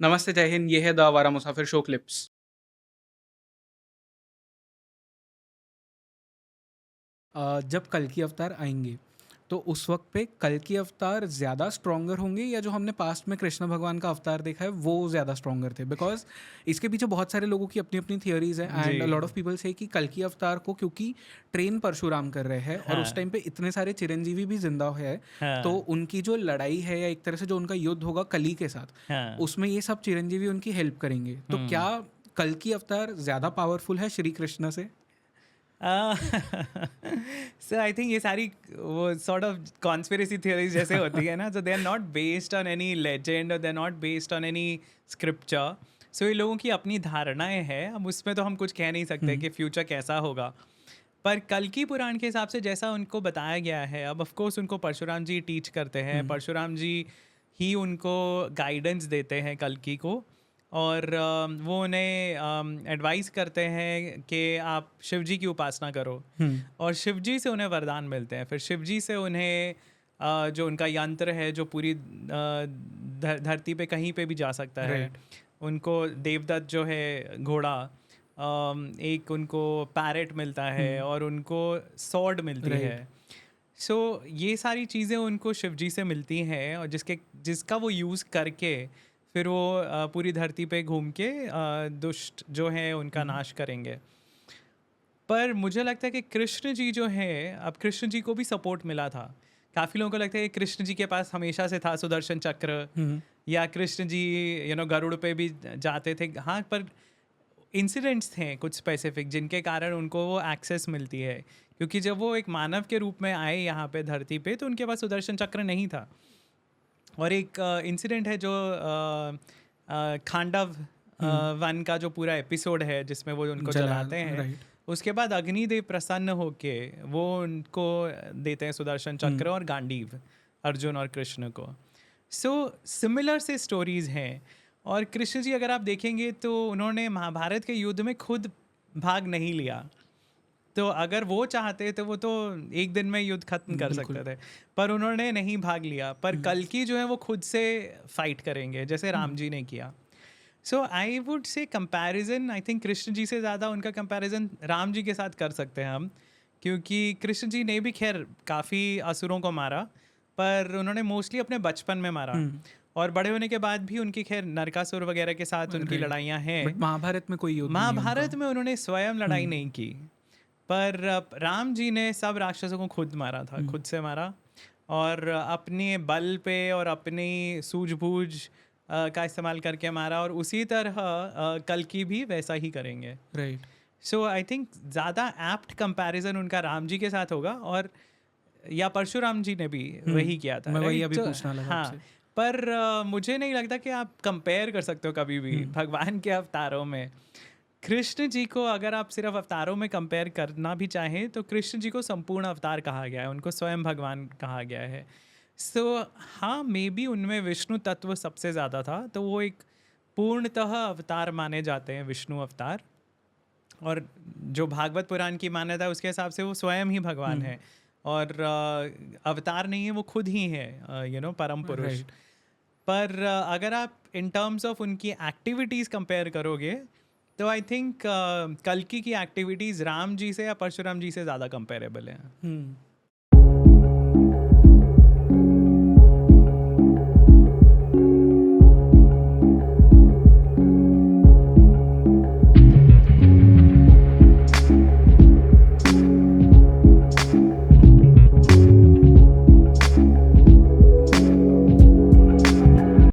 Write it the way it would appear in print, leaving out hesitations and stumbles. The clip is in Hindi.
नमस्ते, जय हिंद, ये है द आवारा मुसाफिर शो क्लिप्स। जब कल्कि अवतार आएँगे, तो उस वक़्त पे कल्कि अवतार ज़्यादा स्ट्रॉन्गर होंगे या जो हमने पास्ट में कृष्ण भगवान का अवतार देखा है, वो ज़्यादा स्ट्रॉन्गर थे? बिकॉज़ इसके पीछे बहुत सारे लोगों की अपनी-अपनी थियरीज़ हैं जी। And a lot of people से कि कल्कि अवतार को क्योंकि ट्रेन परशुराम कर रहे हैं और उस हाँ, टाइम पे इतने सारे चिरंजीवी भी ज़िंदा है, तो हाँ, उनकी जो लड़ाई है या एक तरह से जो उनका युद्ध होगा कली के साथ, हाँ। उसमें ये सब चिरंजीवी उनकी हेल्प करेंगे। तो हुँ। क्या कल्कि अवतार ज़्यादा पावरफुल है श्री कृष्ण से? अ, सो आई थिंक ये सारी वो सॉर्ट ऑफ कॉन्स्पिरेसी थियरीज़ जैसे होती है ना, so they are not based on any legend और they are not based on any scripture. So ये लोगों की अपनी धारणाएँ हैं, अब उसमें तो हम कुछ कह नहीं सकते हुँ, कि फ्यूचर कैसा होगा। पर कल्कि पुराण के हिसाब से जैसा उनको बताया गया है, अब ऑफ कोर्स उनको परशुराम जी टीच करते हैं, हुँ, परशुराम जी ही उनको गाइडेंस देते हैं कल्कि को। और वो उन्हें एडवाइस करते हैं कि आप शिव जी की उपासना करो। हुँ, और शिव जी से उन्हें वरदान मिलते हैं, फिर शिव जी से उन्हें जो उनका यंत्र है जो पूरी धरती पे कहीं पे भी जा सकता है। राइट। उनको देवदत्त जो है घोड़ा, एक उनको पैरेट मिलता है हुँ, और उनको सॉर्ड मिलती है। राइट। सो ये सारी चीज़ें उनको शिव जी से मिलती हैं और जिसका वो यूज़ करके फिर वो पूरी धरती पे घूम के दुष्ट जो है उनका हुँ, नाश करेंगे। पर मुझे लगता है कि कृष्ण जी जो हैं, अब कृष्ण जी को भी सपोर्ट मिला था। काफ़ी लोगों को लगता है कि कृष्ण जी के पास हमेशा से था सुदर्शन चक्र, हुँ, या कृष्ण जी गरुड़ पे भी जाते थे। हाँ, पर इंसिडेंट्स थे कुछ स्पेसिफिक जिनके कारण उनको वो एक्सेस मिलती है। क्योंकि जब वो एक मानव के रूप में आए यहाँ पे धरती पे, तो उनके पास सुदर्शन चक्र नहीं था। और एक इंसिडेंट है जो खांडव हुँ, वन का जो पूरा एपिसोड है जिसमें वो उनको जलाल जलाते हैं। राइट। उसके बाद अग्निदेव प्रसन्न होके वो उनको देते हैं सुदर्शन हुँ, चक्र और गांडीव, अर्जुन और कृष्ण को। सो सिमिलर से स्टोरीज हैं। और कृष्ण जी अगर आप देखेंगे तो उन्होंने महाभारत के युद्ध में खुद भाग नहीं लिया। तो अगर वो चाहते तो वो तो एक दिन में युद्ध खत्म कर बिल्कुल। सकते थे। पर उन्होंने नहीं भाग लिया। पर हुँ, कल्कि जो है वो खुद से फाइट करेंगे जैसे हुँ, राम जी ने किया। So I would say comparison, I think Krishna ji से ज़्यादा उनका कंपैरिजन राम जी के साथ कर सकते हैं हम। क्योंकि कृष्ण जी ने भी खैर काफ़ी असुरों को मारा, पर उन्होंने मोस्टली अपने बचपन में मारा। हुँ, और बड़े होने के बाद भी उनकी खैर नरकासुर वगैरह के साथ उनकी राइट। लड़ाइयाँ बट हैं। महाभारत में कोई युद्ध नहीं उनका। महाभारत में उन्होंने स्वयं लड़ाई हुँ, नहीं की। पर राम जी ने सब राक्षसों को खुद मारा था, हुँ, खुद से मारा। और अपने बल पे और अपनी सूझबूझ का इस्तेमाल करके मारा। और उसी तरह कल्कि भी वैसा ही करेंगे। राइट। सो आई थिंक ज़्यादा एप्ट कंपैरिजन उनका राम जी के साथ होगा। और या परशुराम जी ने भी वही हुँ, किया था, मैं वही राइट? अभी तो पूछने वाला था हाँ, आपसे। पर मुझे नहीं लगता कि आप कंपेयर कर सकते हो कभी भी हुँ, भगवान के अवतारों में। कृष्ण जी को अगर आप सिर्फ अवतारों में कंपेयर करना भी चाहें तो कृष्ण जी को संपूर्ण अवतार कहा गया है, उनको स्वयं भगवान कहा गया है। सो हाँ, मे बी उनमें विष्णु तत्व सबसे ज़्यादा था, तो वो एक पूर्णतः अवतार माने जाते हैं, विष्णु अवतार। और जो भागवत पुराण की मान्यता है उसके हिसाब से वो स्वयं ही भगवान हुँ, है। और अवतार नहीं है, वो खुद ही है, परम पुरुष। राइट। पर अगर आप इन टर्म्स ऑफ उनकी एक्टिविटीज़ कंपेयर करोगे तो आई थिंक कल्कि की एक्टिविटीज़ राम जी से या परशुराम जी से ज़्यादा कंपेरेबल हैं। हुँ।